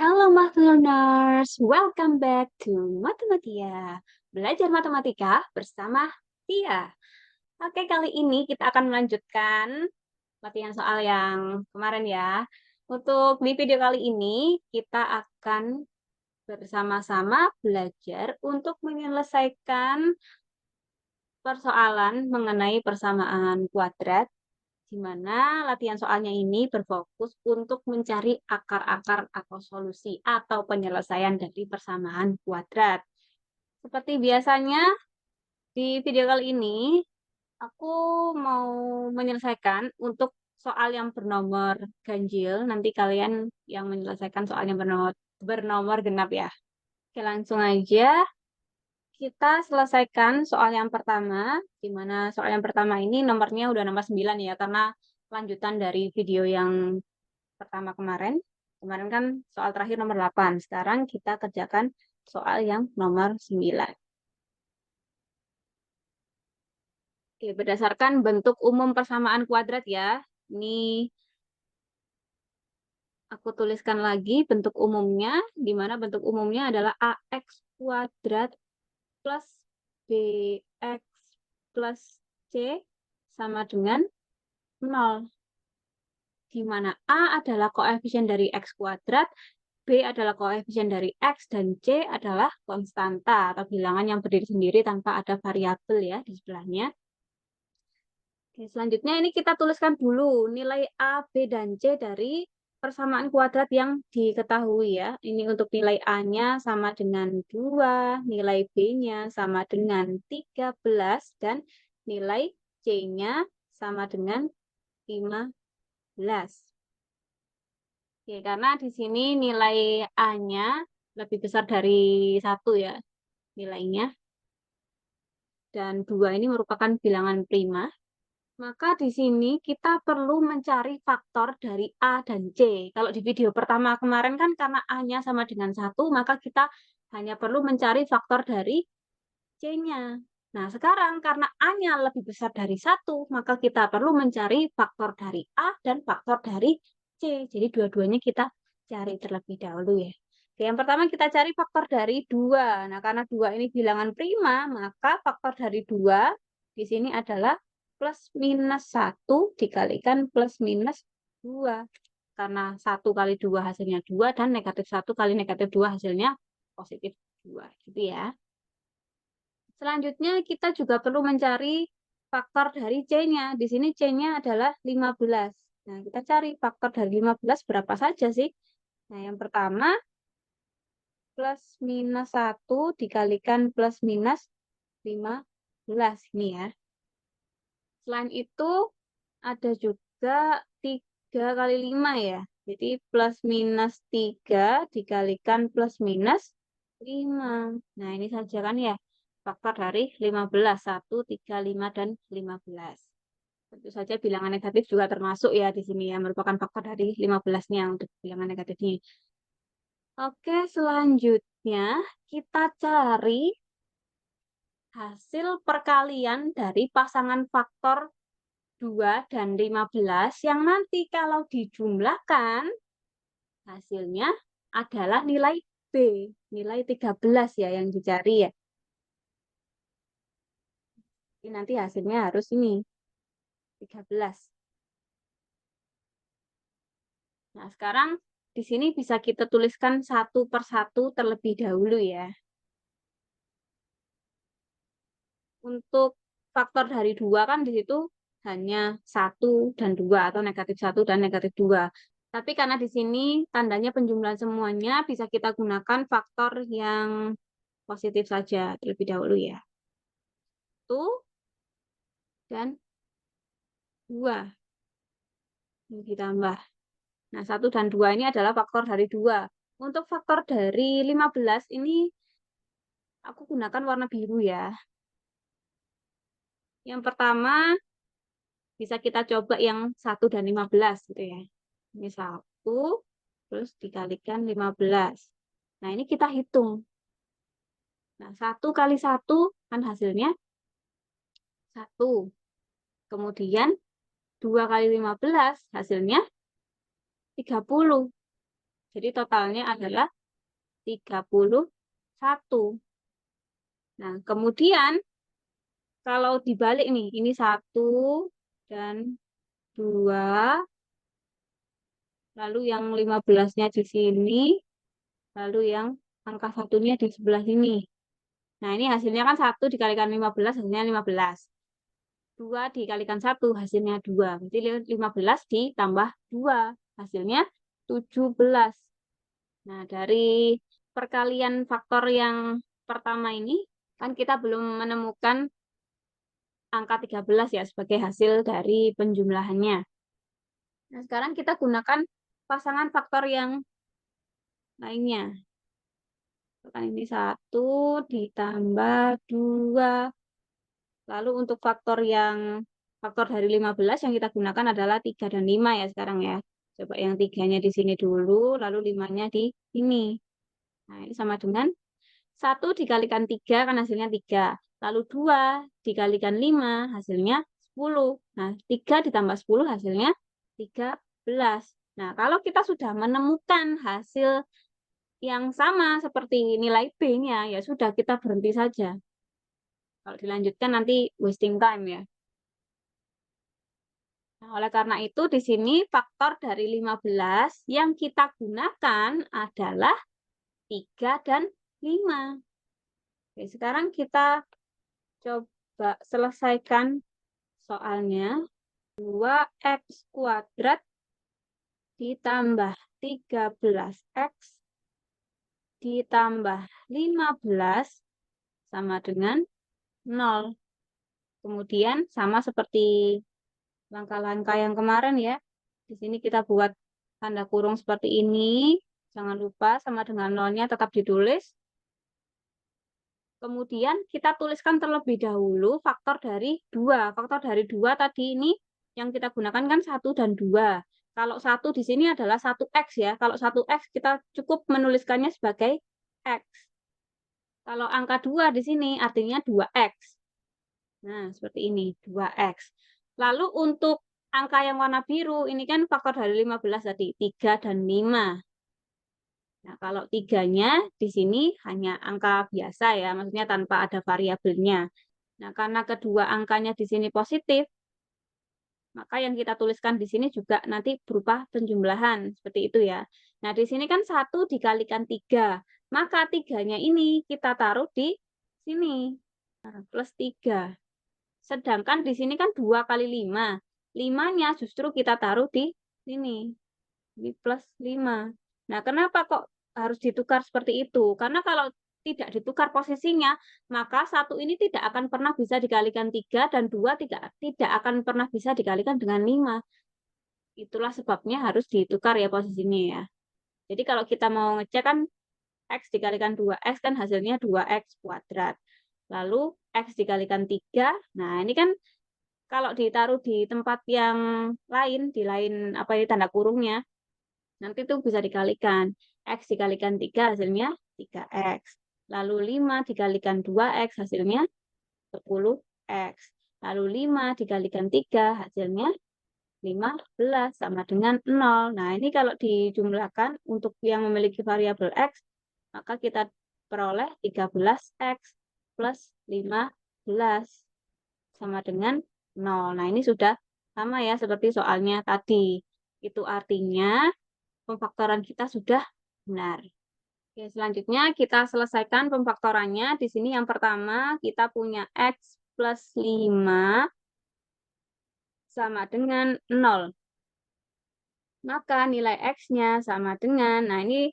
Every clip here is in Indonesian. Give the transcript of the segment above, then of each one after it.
Halo Math Learners, welcome back to Matematia. Belajar matematika bersama Tia. Oke, kali ini kita akan melanjutkan latihan soal yang kemarin ya. Untuk di video kali ini, kita akan bersama-sama belajar untuk menyelesaikan persoalan mengenai persamaan kuadrat, di mana latihan soalnya ini berfokus untuk mencari akar-akar atau solusi atau penyelesaian dari persamaan kuadrat. Seperti biasanya, di video kali ini, aku mau menyelesaikan untuk soal yang bernomor ganjil. Nanti kalian yang menyelesaikan soal yang bernomor genap ya. Oke, langsung aja kita selesaikan soal yang pertama, di mana soal yang pertama ini nomornya udah nomor 9 ya, karena lanjutan dari video yang pertama kemarin. Kemarin kan soal terakhir nomor 8. Sekarang kita kerjakan soal yang nomor 9. Oke, berdasarkan bentuk umum persamaan kuadrat ya. Ini aku tuliskan lagi bentuk umumnya, di mana bentuk umumnya adalah AX kuadrat plus BX plus C sama dengan 0. Di mana A adalah koefisien dari X kuadrat, B adalah koefisien dari X, dan C adalah konstanta atau bilangan yang berdiri sendiri tanpa ada variabel ya di sebelahnya. Oke, selanjutnya ini kita tuliskan dulu nilai A, B, dan C dari persamaan kuadrat yang diketahui ya. Ini untuk nilai A-nya sama dengan 2, nilai B-nya sama dengan 13, dan nilai C-nya sama dengan 15. Oke, karena di sini nilai A-nya lebih besar dari 1 ya nilainya. Dan 2 ini merupakan bilangan prima. Maka di sini kita perlu mencari faktor dari A dan C. Kalau di video pertama kemarin kan karena A-nya sama dengan 1, maka kita hanya perlu mencari faktor dari C-nya. Nah, sekarang karena A-nya lebih besar dari 1, maka kita perlu mencari faktor dari A dan faktor dari C. Jadi dua-duanya kita cari terlebih dahulu ya. Oke, yang pertama kita cari faktor dari 2. Nah, karena 2 ini bilangan prima, maka faktor dari 2 di sini adalah plus minus 1 dikalikan plus minus 2. Karena 1 kali 2 hasilnya 2, dan negatif 1 kali negatif 2 hasilnya positif 2. Gitu ya. Selanjutnya kita juga perlu mencari faktor dari C-nya. Di sini C-nya adalah 15. Nah, kita cari faktor dari 15 berapa saja sih? Nah, yang pertama plus minus 1 dikalikan plus minus 15. Ini ya. Selain itu, ada juga 3 kali 5 ya. Jadi plus minus 3 dikalikan plus minus 5. Nah, ini saja kan ya. Faktor dari 15. 1, 3, 5, dan 15. Tentu saja bilangan negatif juga termasuk ya di sini ya. Merupakan faktor dari 15-nya untuk bilangan negatifnya. Oke, selanjutnya kita cari hasil perkalian dari pasangan faktor 2 dan 15 yang nanti kalau dijumlahkan hasilnya adalah nilai B, nilai 13 ya yang dicari ya. Jadi nanti hasilnya harus ini, 13. Nah, sekarang di sini bisa kita tuliskan satu per satu terlebih dahulu ya. Untuk faktor dari 2 kan di situ hanya 1 dan 2 atau negatif 1 dan negatif 2. Tapi karena di sini tandanya penjumlahan semuanya, bisa kita gunakan faktor yang positif saja terlebih dahulu ya. 1 dan 2. Ini ditambah. Nah, 1 dan 2 ini adalah faktor dari 2. Untuk faktor dari 15 ini aku gunakan warna biru ya. Yang pertama bisa kita coba yang 1 dan 15 gitu ya. Ini 1, terus dikalikan 15. Nah, ini kita hitung. Nah, 1 kali 1 kan hasilnya 1. Kemudian 2 kali 15 hasilnya 30. Jadi totalnya adalah 31. Nah, kemudian kalau dibalik nih, ini 1 dan 2, lalu yang 15-nya di sini, lalu yang angka satunya di sebelah sini. Nah, ini hasilnya kan 1 dikalikan 15, hasilnya 15. 2 dikalikan 1, hasilnya 2. Berarti 15 ditambah 2, hasilnya 17. Nah, dari perkalian faktor yang pertama ini, kan kita belum menemukan angka 13 ya sebagai hasil dari penjumlahannya. Nah, sekarang kita gunakan pasangan faktor yang lainnya. Kan ini 1 ditambah 2. Lalu untuk faktor dari 15 yang kita gunakan adalah 3 dan 5 ya sekarang ya. Coba yang 3-nya di sini dulu, lalu 5-nya di sini. Nah, ini sama dengan 1 dikalikan 3 kan hasilnya 3. Lalu 2 dikalikan 5 hasilnya 10. Nah, 3 ditambah 10 hasilnya 13. Nah, kalau kita sudah menemukan hasil yang sama seperti nilai B-nya, ya sudah kita berhenti saja. Kalau dilanjutkan nanti wasting time ya. Nah, oleh karena itu di sini faktor dari 15 yang kita gunakan adalah 3 dan 5. Oke, sekarang kita coba selesaikan soalnya. 2x kuadrat ditambah 13x ditambah 15 sama dengan 0. Kemudian sama seperti langkah-langkah yang kemarin ya. Di sini kita buat tanda kurung seperti ini. Jangan lupa sama dengan 0-nya tetap ditulis. Kemudian kita tuliskan terlebih dahulu faktor dari 2. Faktor dari 2 tadi ini yang kita gunakan kan 1 dan 2. Kalau 1 di sini adalah 1x ya. Kalau 1x kita cukup menuliskannya sebagai x. Kalau angka 2 di sini artinya 2x. Nah, seperti ini, 2x. Lalu untuk angka yang warna biru, ini kan faktor dari 15 tadi, 3 dan 5. Nah, kalau 3-nya di sini hanya angka biasa ya, maksudnya tanpa ada variabelnya. Nah, karena kedua angkanya di sini positif, maka yang kita tuliskan di sini juga nanti berupa penjumlahan, seperti itu ya. Nah, di sini kan 1 dikalikan 3, maka 3-nya ini kita taruh di sini, nah, plus 3. Sedangkan di sini kan 2 kali 5. 5-nya justru kita taruh di sini. Di plus 5. Nah, kenapa kok harus ditukar seperti itu? Karena kalau tidak ditukar posisinya, maka 1 ini tidak akan pernah bisa dikalikan 3 dan 2 tidak akan pernah bisa dikalikan dengan 5. Itulah sebabnya harus ditukar ya posisinya ya. Jadi kalau kita mau ngecek kan x dikalikan 2x kan hasilnya 2x kuadrat. Lalu x dikalikan 3, nah ini kan kalau ditaruh di tempat yang lain, di lain apa ini tanda kurungnya, nanti itu bisa dikalikan. X dikalikan 3 hasilnya 3x. Lalu 5 dikalikan 2x hasilnya 10x. Lalu 5 dikalikan 3 hasilnya 15 sama dengan 0. Nah, ini kalau dijumlahkan untuk yang memiliki variabel x, maka kita peroleh 13x plus 15 sama dengan 0. Nah, ini sudah sama ya seperti soalnya tadi. Itu artinya pemfaktoran kita sudah benar. Oke, selanjutnya kita selesaikan pemfaktorannya. Di sini yang pertama kita punya x plus 5 sama dengan 0. Maka nilai x-nya sama dengan, nah ini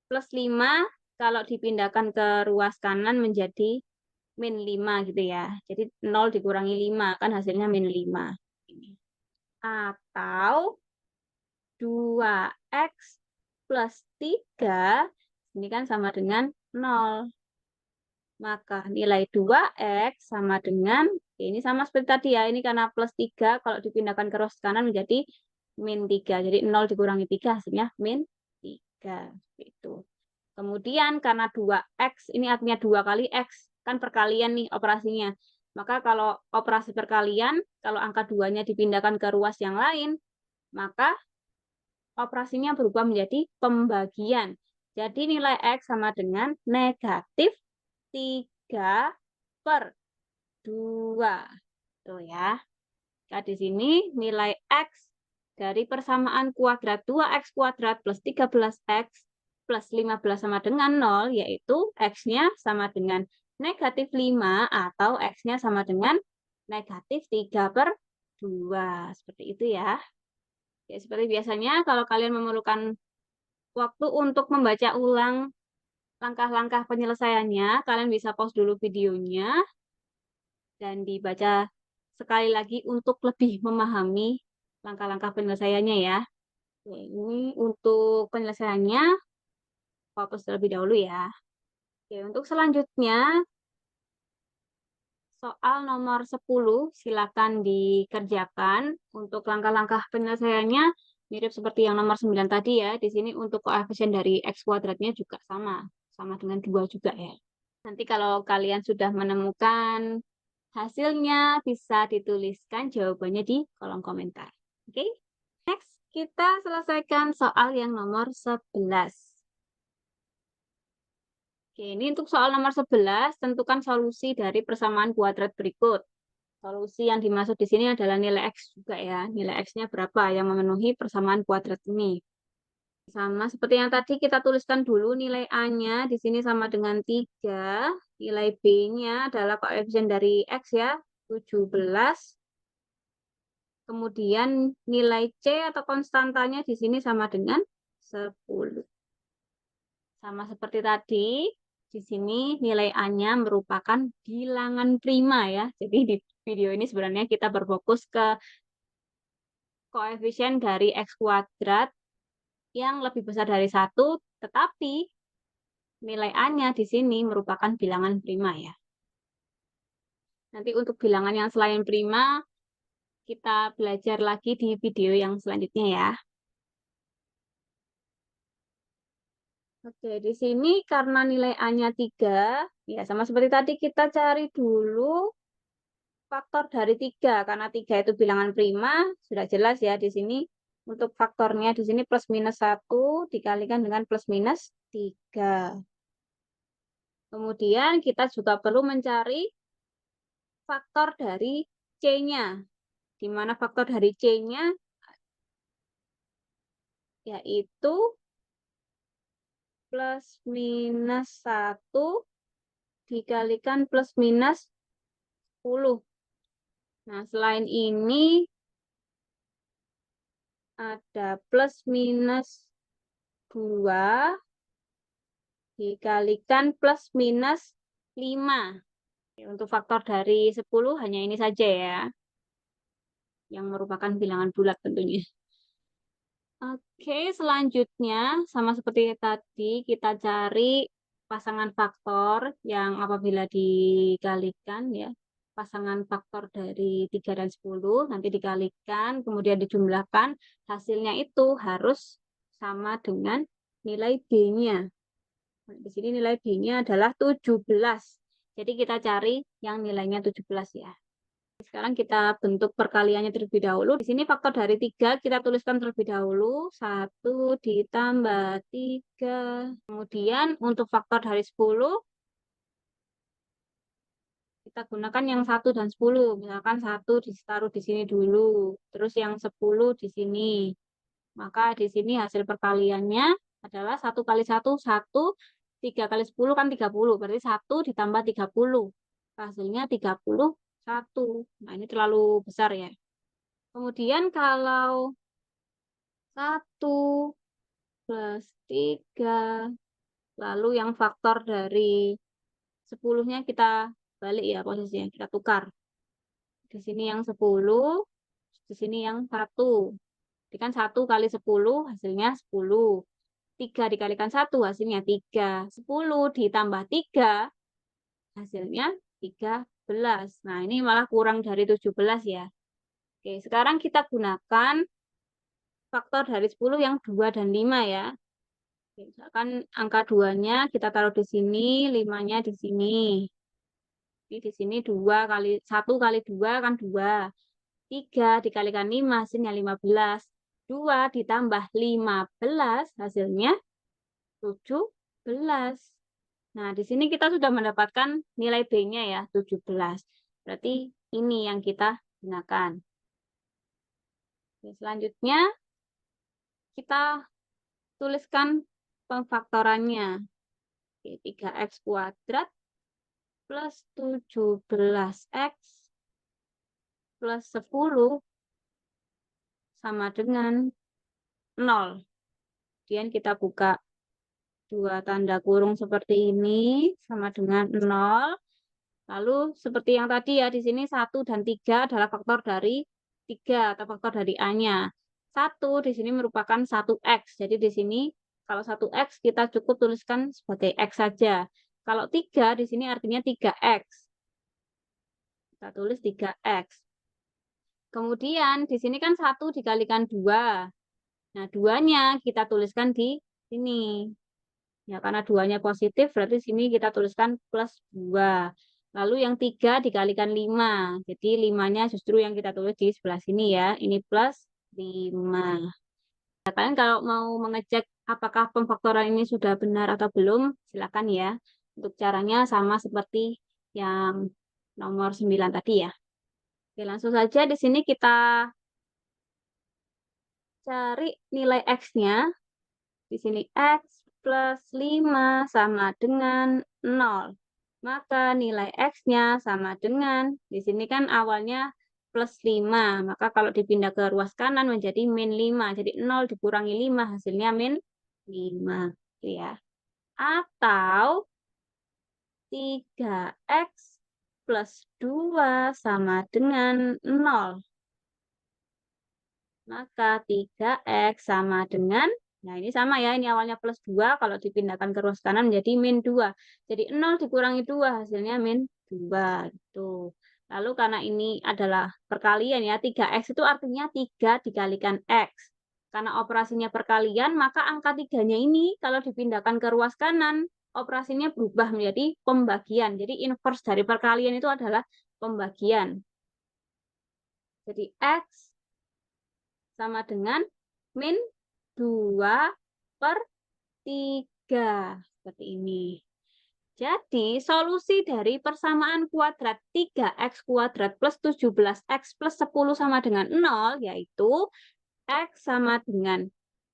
plus 5 kalau dipindahkan ke ruas kanan menjadi min 5 gitu ya. Jadi 0 dikurangi 5, kan hasilnya min 5. Atau 2x plus 3, ini kan sama dengan 0. Maka nilai 2x sama dengan, ini sama seperti tadi ya, ini karena plus 3, kalau dipindahkan ke ruas kanan menjadi min 3. Jadi 0 dikurangi 3 hasilnya min 3. Gitu. Kemudian karena 2x, ini artinya 2 kali x, kan perkalian nih operasinya. Maka kalau operasi perkalian, kalau angka 2-nya dipindahkan ke ruas yang lain, maka operasinya berubah menjadi pembagian. Jadi nilai X sama dengan negatif 3/2. Tuh ya. Nah, di sini nilai X dari persamaan kuadrat 2X kuadrat plus 13X plus 15 sama dengan 0, yaitu X-nya sama dengan negatif 5 atau X-nya sama dengan negatif 3/2. Seperti itu ya. Ya, seperti biasanya kalau kalian memerlukan waktu untuk membaca ulang langkah-langkah penyelesaiannya, kalian bisa pause dulu videonya dan dibaca sekali lagi untuk lebih memahami langkah-langkah penyelesaiannya ya. Oke, ini untuk penyelesaiannya, fokus terlebih dahulu ya. Oke, untuk selanjutnya, soal nomor 10, silakan dikerjakan. Untuk langkah-langkah penyelesaiannya, mirip seperti yang nomor 9 tadi ya. Di sini untuk koefisien dari X kuadratnya juga sama. Sama dengan 2 juga ya. Nanti kalau kalian sudah menemukan hasilnya, bisa dituliskan jawabannya di kolom komentar. Oke? Next, kita selesaikan soal yang nomor 11. Oke, ini untuk soal nomor 11, tentukan solusi dari persamaan kuadrat berikut. Solusi yang dimaksud di sini adalah nilai X juga ya. Nilai X-nya berapa yang memenuhi persamaan kuadrat ini. Sama seperti yang tadi, kita tuliskan dulu nilai A-nya. Di sini sama dengan 3. Nilai B-nya adalah koefisien dari X ya, 17. Kemudian nilai C atau konstantanya di sini sama dengan 10. Sama seperti tadi, di sini nilai A-nya merupakan bilangan prima ya. Jadi di video ini sebenarnya kita berfokus ke koefisien dari X kuadrat yang lebih besar dari 1, tetapi nilai A-nya di sini merupakan bilangan prima ya. Nanti untuk bilangan yang selain prima, kita belajar lagi di video yang selanjutnya ya. Oke, di sini karena nilai A-nya 3, ya sama seperti tadi kita cari dulu faktor dari 3. Karena 3 itu bilangan prima, sudah jelas ya di sini. Untuk faktornya di sini plus minus 1 dikalikan dengan plus minus 3. Kemudian kita juga perlu mencari faktor dari C-nya. Di mana faktor dari C-nya yaitu plus minus 1 dikalikan plus minus 10. Nah, selain ini ada plus minus 2 dikalikan plus minus 5. Untuk faktor dari 10 hanya ini saja ya, yang merupakan bilangan bulat tentunya. Oke, selanjutnya sama seperti tadi kita cari pasangan faktor yang apabila dikalikan ya, pasangan faktor dari 3 dan 10 nanti dikalikan, kemudian dijumlahkan, hasilnya itu harus sama dengan nilai B-nya. Di sini nilai B-nya adalah 17. Jadi kita cari yang nilainya 17 ya. Sekarang kita bentuk perkaliannya terlebih dahulu. Di sini faktor dari 3 kita tuliskan terlebih dahulu. 1 ditambah 3. Kemudian untuk faktor dari 10, kita gunakan yang 1 dan 10. Misalkan 1 ditaruh di sini dulu. Terus yang 10 di sini. Maka di sini hasil perkaliannya adalah 1 kali 1, 1. 3 kali 10 kan 30. Berarti 1 ditambah 30. Hasilnya 31. Nah, ini terlalu besar ya. Kemudian kalau 1 plus 3, lalu yang faktor dari 10-nya kita balik ya posisinya, kita tukar. Di sini yang 10, di sini yang 1. Jadi kan 1 kali 10 hasilnya 10. 3 dikalikan 1 hasilnya 3. 10 ditambah 3 hasilnya 13. Nah, ini malah kurang dari 17 ya. Oke, sekarang kita gunakan faktor dari 10 yang 2 dan 5 ya. Oke, misalkan angka 2-nya kita taruh di sini, 5-nya di sini. Jadi di sini 2 kali 1 kali 2 kan 2. 3 dikalikan 5 hasilnya 15. 2 ditambah 15 hasilnya 17. Nah, di sini kita sudah mendapatkan nilai B-nya ya, 17. Berarti ini yang kita gunakan. Oke, selanjutnya kita tuliskan pemfaktorannya. Oke, 3x kuadrat plus 17x plus 10 sama dengan 0. Kemudian kita buka dua tanda kurung seperti ini sama dengan 0. Lalu seperti yang tadi ya, di sini 1 dan 3 adalah faktor dari 3 atau faktor dari A-nya. 1 di sini merupakan 1x. Jadi di sini kalau 1x kita cukup tuliskan sebagai x saja. Kalau 3 di sini artinya 3x. Kita tulis 3x. Kemudian di sini kan 1 dikalikan 2. Nah, 2-nya kita tuliskan di sini. Ya, karena 2-nya positif, berarti sini kita tuliskan plus 2. Lalu yang 3 dikalikan 5. Jadi 5-nya justru yang kita tulis di sebelah sini ya. Ini plus 5. Nah, kalian kalau mau mengecek apakah pemfaktoran ini sudah benar atau belum, silakan ya. Untuk caranya sama seperti yang nomor 9 tadi ya. Oke, langsung saja di sini kita cari nilai X-nya. Di sini X plus 5 sama dengan 0. Maka nilai X-nya sama dengan, di sini kan awalnya plus 5. Maka kalau dipindah ke ruas kanan menjadi min 5. Jadi 0 dikurangi 5 hasilnya min 5. Ya. Atau 3X plus 2 sama dengan 0. Maka 3X sama dengan, nah ini sama ya, ini awalnya plus 2, kalau dipindahkan ke ruas kanan menjadi min 2. Jadi 0 dikurangi 2, hasilnya min 2. Gitu. Lalu karena ini adalah perkalian ya, 3X itu artinya 3 dikalikan X. Karena operasinya perkalian, maka angka 3-nya ini kalau dipindahkan ke ruas kanan, operasinya berubah menjadi pembagian. Jadi inverse dari perkalian itu adalah pembagian. Jadi X sama dengan min 2 per 3. Seperti ini. Jadi, solusi dari persamaan kuadrat 3x kuadrat plus 17x plus 10 sama dengan 0, yaitu x sama dengan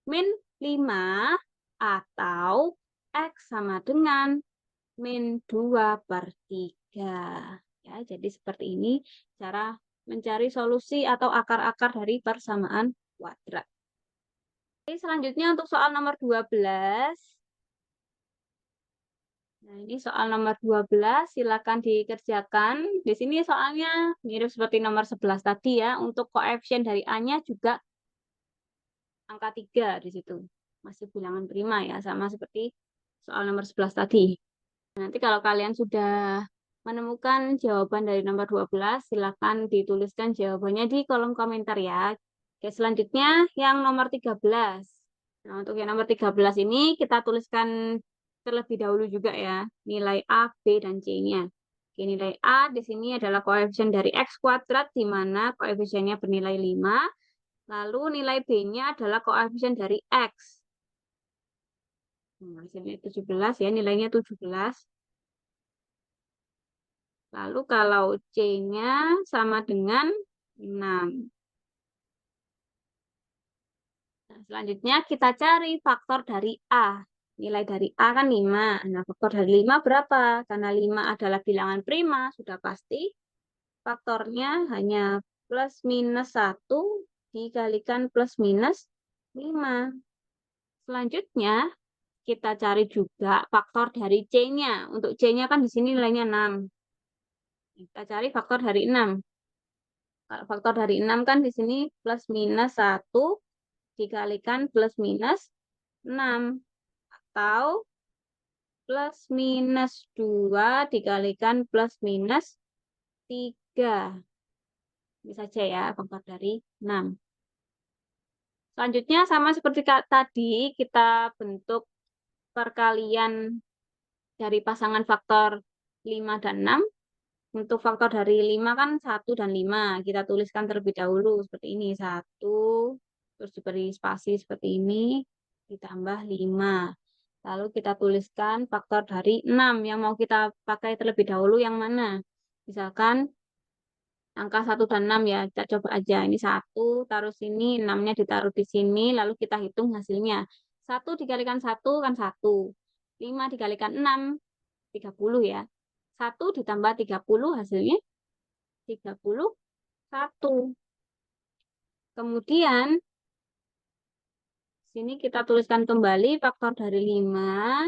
min 5 atau x sama dengan min 2 per 3. Ya, jadi seperti ini cara mencari solusi atau akar-akar dari persamaan kuadrat. Oke, selanjutnya untuk soal nomor 12. Nah, ini soal nomor 12, silakan dikerjakan. Di sini soalnya mirip seperti nomor 11 tadi ya. Untuk koefisien dari A-nya juga angka 3 di situ. Masih bilangan prima ya, sama seperti soal nomor 11 tadi. Nanti kalau kalian sudah menemukan jawaban dari nomor 12, silakan dituliskan jawabannya di kolom komentar ya. Oke, selanjutnya yang nomor 13. Nah, untuk yang nomor 13 ini kita tuliskan terlebih dahulu juga ya, nilai A, B, dan C-nya. Oke, nilai A di sini adalah koefisien dari X kuadrat, di mana koefisiennya bernilai 5. Lalu nilai B-nya adalah koefisien dari X. Nah, hasilnya 17 ya, nilainya 17. Lalu kalau C-nya sama dengan 6. Nah, selanjutnya kita cari faktor dari A. Nilai dari A kan 5. Nah, faktor dari 5 berapa? Karena 5 adalah bilangan prima, sudah pasti faktornya hanya plus minus 1 dikalikan plus minus 5. Selanjutnya, kita cari juga faktor dari C-nya. Untuk C-nya kan di sini nilainya 6. Kita cari faktor dari 6. Kalau faktor dari 6 kan di sini plus minus 1 dikalikan plus minus 6. Atau plus minus 2 dikalikan plus minus 3. Ini saja ya faktor dari 6. Selanjutnya sama seperti tadi, kita bentuk perkalian dari pasangan faktor 5 dan 6. Untuk faktor dari 5 kan 1 dan 5. Kita tuliskan terlebih dahulu seperti ini. 1 terus diberi spasi seperti ini, ditambah 5. Lalu kita tuliskan faktor dari 6 yang mau kita pakai terlebih dahulu yang mana. Misalkan angka 1 dan 6 ya, kita coba aja. Ini 1, taruh sini, 6-nya ditaruh di sini, lalu kita hitung hasilnya. 1 dikalikan 1 kan 1. 5 dikalikan 6, 30 ya. 1 ditambah 30 hasilnya 31. Kemudian sini kita tuliskan kembali faktor dari 5.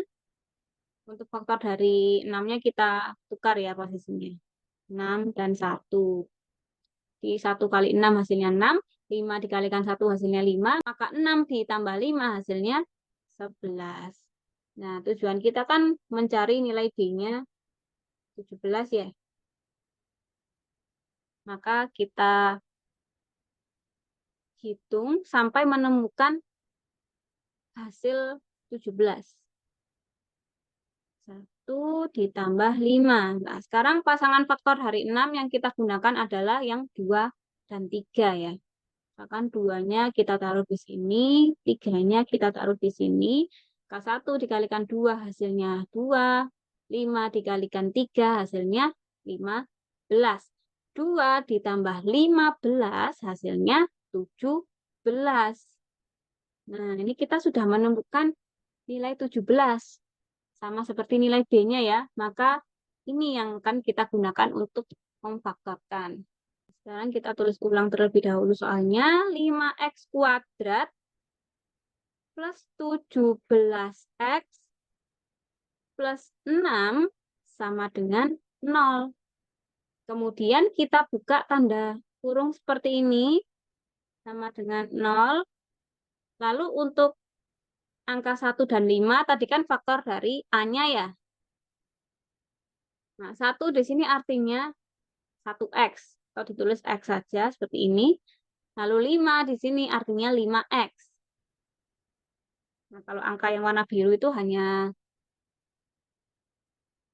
Untuk faktor dari 6-nya kita tukar ya posisinya. 6 dan 1. Di 1 kali 6 hasilnya 6. 5 dikalikan 1 hasilnya 5. Maka 6 ditambah 5 hasilnya 11. Nah, tujuan kita kan mencari nilai B-nya 17 ya. Maka kita hitung sampai menemukan hasil 17. 1 ditambah 5. Nah, sekarang pasangan faktor dari 6 yang kita gunakan adalah yang 2 dan 3 ya. Misalkan 2-nya kita taruh di sini, 3-nya kita taruh di sini. K1 dikalikan 2 hasilnya 2. 5 dikalikan 3 hasilnya 15. 2 ditambah 15 hasilnya 17. Nah, ini kita sudah menemukan nilai 17. Sama seperti nilai B-nya ya, maka ini yang akan kita gunakan untuk memfaktorkan. Sekarang kita tulis ulang terlebih dahulu soalnya. 5x kuadrat plus 17x plus 6 sama dengan 0. Kemudian kita buka tanda kurung seperti ini, sama dengan 0. Lalu untuk angka 1 dan 5 tadi kan faktor dari A-nya ya. Nah, 1 di sini artinya 1x. Atau ditulis x saja seperti ini. Lalu 5 di sini artinya 5x. Nah, kalau angka yang warna biru itu hanya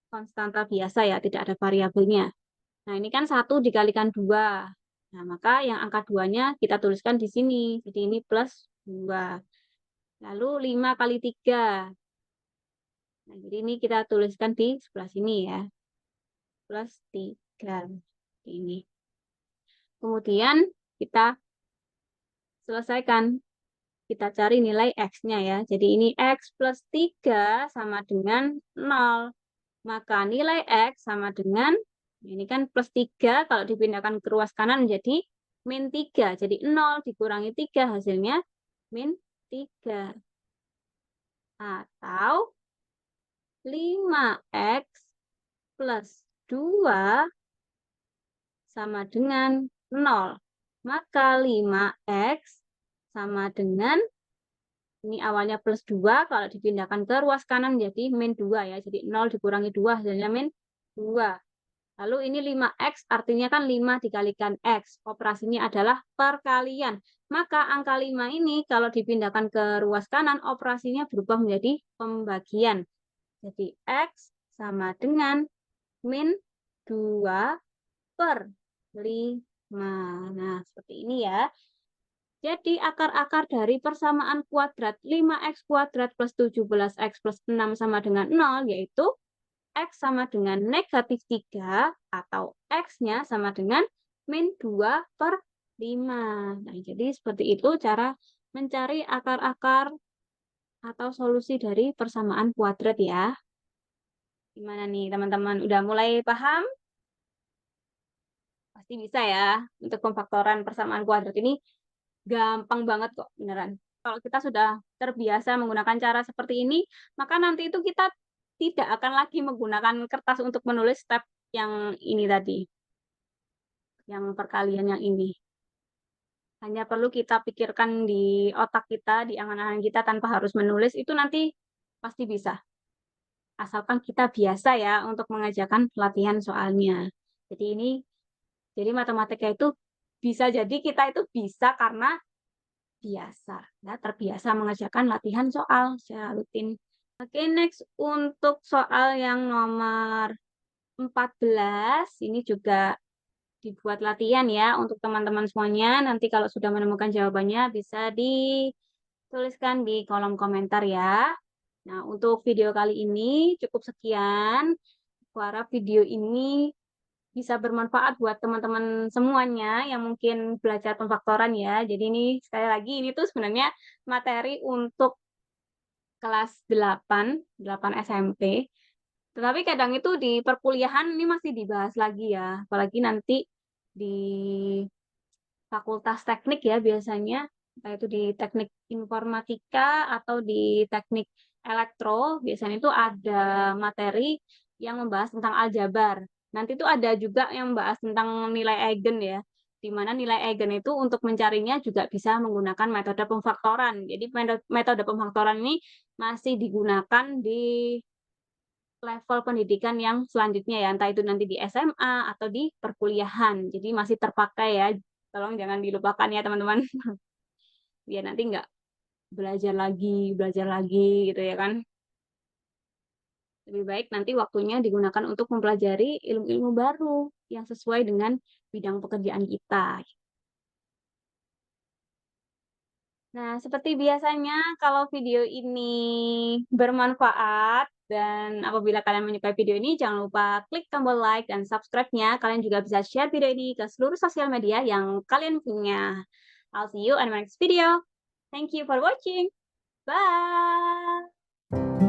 konstanta biasa ya, tidak ada variabelnya. Nah, ini kan 1 dikalikan 2. Nah, maka yang angka 2-nya kita tuliskan di sini. Jadi ini plus 2. Lalu 5 kali 3. Nah, jadi ini kita tuliskan di sebelah sini ya. Plus 3. Ini. Kemudian kita selesaikan. Kita cari nilai X-nya ya. Jadi ini X plus 3 sama dengan 0. Maka nilai X sama dengan, ini kan plus 3, kalau dipindahkan ke ruas kanan menjadi min 3. Jadi 0 dikurangi 3 hasilnya min 3. Atau 5X plus 2 sama dengan 0. Maka 5X sama dengan, ini awalnya plus 2, kalau dipindahkan ke ruas kanan jadi min 2 ya. Jadi 0 dikurangi 2 hasilnya min 2. Lalu ini 5X artinya kan 5 dikalikan X. Operasinya adalah perkalian. Maka angka 5 ini kalau dipindahkan ke ruas kanan operasinya berubah menjadi pembagian. Jadi X sama dengan min 2 per 5. Nah, seperti ini ya. Jadi akar-akar dari persamaan kuadrat 5x kuadrat plus 17x plus 6 sama dengan 0, yaitu X sama dengan negatif 3 atau X-nya sama dengan min 2 per 5. Nah, jadi seperti itu cara mencari akar-akar atau solusi dari persamaan kuadrat ya. Gimana nih teman-teman? Udah mulai paham? Pasti bisa ya. Untuk pemfaktoran persamaan kuadrat ini gampang banget kok, beneran. Kalau kita sudah terbiasa menggunakan cara seperti ini, maka nanti itu kita tidak akan lagi menggunakan kertas untuk menulis step yang ini tadi. Yang perkalian yang ini. Hanya perlu kita pikirkan di otak kita, di angan-angan kita tanpa harus menulis, itu nanti pasti bisa. Asalkan kita biasa ya untuk mengerjakan latihan soalnya. Jadi matematika itu bisa jadi kita itu bisa karena biasa, ya, terbiasa mengerjakan latihan soal secara rutin. Oke, next untuk soal yang nomor 14, ini juga dibuat latihan ya untuk teman-teman semuanya. Nanti kalau sudah menemukan jawabannya bisa dituliskan di kolom komentar ya. Nah, untuk video kali ini cukup sekian. Aku harap video ini bisa bermanfaat buat teman-teman semuanya yang mungkin belajar pemfaktoran ya. Jadi ini sekali lagi ini tuh sebenarnya materi untuk kelas 8 SMP. Tetapi kadang itu di perkuliahan ini masih dibahas lagi ya, apalagi nanti di fakultas teknik ya biasanya, entah itu di teknik informatika atau di teknik elektro, biasanya itu ada materi yang membahas tentang aljabar. Nanti itu ada juga yang membahas tentang nilai eigen ya, di mana nilai eigen itu untuk mencarinya juga bisa menggunakan metode pemfaktoran. Jadi metode pemfaktoran ini masih digunakan di level pendidikan yang selanjutnya ya, entah itu nanti di SMA atau di perkuliahan. Jadi masih terpakai ya. Tolong jangan dilupakan ya teman-teman. Biar nanti nggak belajar lagi gitu ya kan. Lebih baik nanti waktunya digunakan untuk mempelajari ilmu-ilmu baru yang sesuai dengan bidang pekerjaan kita. Nah, seperti biasanya kalau video ini bermanfaat dan apabila kalian menyukai video ini, jangan lupa klik tombol like dan subscribe-nya. Kalian juga bisa share video ini ke seluruh sosial media yang kalian punya. I'll see you on my next video. Thank you for watching. Bye!